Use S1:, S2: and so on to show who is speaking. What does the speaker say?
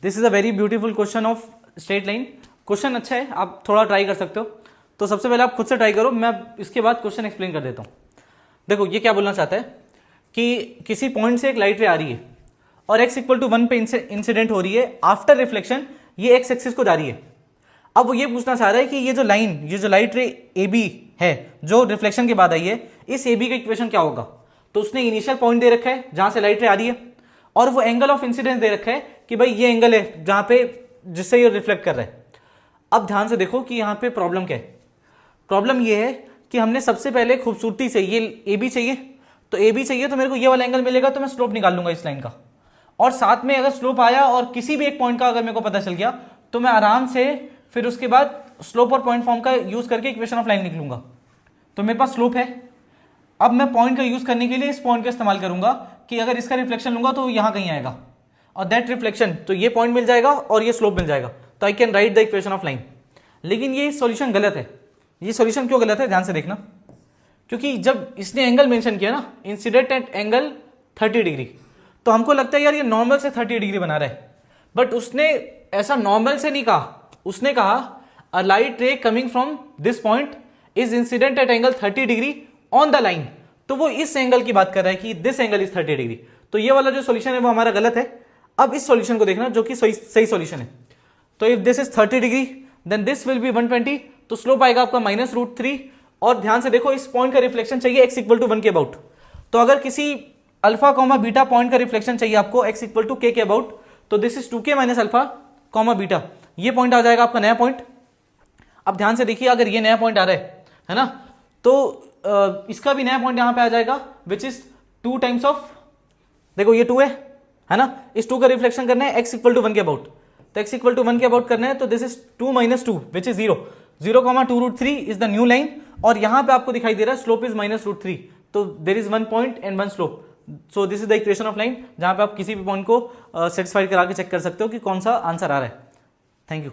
S1: This is a very beautiful question of straight line. Question अच्छा है, आप थोड़ा ट्राई कर सकते हो। तो सबसे पहले आप खुद से ट्राई करो, मैं इसके बाद क्वेश्चन एक्सप्लेन कर देता हूँ। देखो ये क्या बोलना चाहता है कि किसी पॉइंट से एक लाइट रे आ रही है और x इक्वल टू 1 पे इंसिडेंट हो रही है, आफ्टर रिफ्लेक्शन ये x एक्सिस को जा रही है। अब वो ये पूछना चाह रहा है कि ये जो लाइट रे ए बी है जो रिफ्लेक्शन के बाद आई है, इस ए बी का इक्वेशन क्या होगा। तो उसने इनिशियल पॉइंट दे रखा है जहां से लाइट रे आ रही है और वो एंगल ऑफ इंसिडेंस दे रखा है कि भाई ये एंगल है जहां पे जिससे ये रिफ्लेक्ट कर रहा है। अब ध्यान से देखो कि यहां पे प्रॉब्लम क्या है। प्रॉब्लम ये है कि हमने सबसे पहले खूबसूरती से ये ए बी चाहिए, तो ए बी चाहिए तो मेरे को ये वाला एंगल मिलेगा, तो मैं स्लोप निकाल लूंगा इस लाइन का। और साथ में अगर स्लोप आया और किसी भी एक पॉइंट का अगर मेरे को पता चल गया तो मैं आराम से फिर उसके बाद स्लोप और पॉइंट फॉर्म का यूज करके इक्वेशन ऑफ लाइन निकलूंगा। तो मेरे पास स्लोप है, अब मैं पॉइंट का यूज करने के लिए इस पॉइंट का इस्तेमाल करूंगा कि अगर इसका रिफ्लेक्शन लूंगा तो यहां कहीं आएगा और दैट रिफ्लेक्शन, तो ये पॉइंट मिल जाएगा और ये स्लोप मिल जाएगा, तो I can write the equation of line. लेकिन ये सॉल्यूशन गलत है। ये सॉल्यूशन क्यों गलत है, ध्यान से देखना। क्योंकि जब इसने एंगल मेंशन किया ना, इंसिडेंट एट एंगल 30 डिग्री, तो हमको लगता है यार ये नॉर्मल से 30 डिग्री बना रहा है, बट उसने ऐसा नॉर्मल से नहीं कहा। उसने कहा a light ray coming from this point is incident at angle 30 degree on the line. तो वो इस एंगल की बात कर रहा है कि दिस एंगल इज 30 डिग्री। तो ये वाला जो सॉल्यूशन है वो हमारा गलत है। अब इस सॉल्यूशन को देखना जो कि सही सॉल्यूशन है। तो if this is 30 degree then this will be 120, तो स्लोप आएगा आपका -√3। और ध्यान से देखो इस पॉइंट का रिफ्लेक्शन चाहिए x इक्वल टू 1 के अबाउट। तो अगर किसी अल्फा कॉमा बीटा पॉइंट का रिफ्लेक्शन चाहिए आपको x इक्वल टू k के अबाउट, तो this is 2k minus alpha comma beta, ये पॉइंट आ जाएगा आपका नया पॉइंट। अब ध्यान से देखिए, अगर ये नया पॉइंट आ रहा है ना, तो इसका भी नया पॉइंट यहां पे आ जाएगा विच इज 2 टाइम्स ऑफ, देखो ये 2 है ना, इस 2 का रिफ्लेक्शन करना है x इक्वल टू 1 के अबाउट, तो x इक्वल टू 1 के अबाउट करना है, तो this is 2 minus 2 which is 0, 0,2√3 is the new line. और यहां पे आपको दिखाई दे रहा है स्लोप इज -√3, तो there is 1 point and 1 slope. So this is the equation of line, जहां पे आप किसी भी पॉइंट को सेटिस्फाइड करा के चेक कर सकते हो कि कौन सा आंसर आ रहा है। Thank you.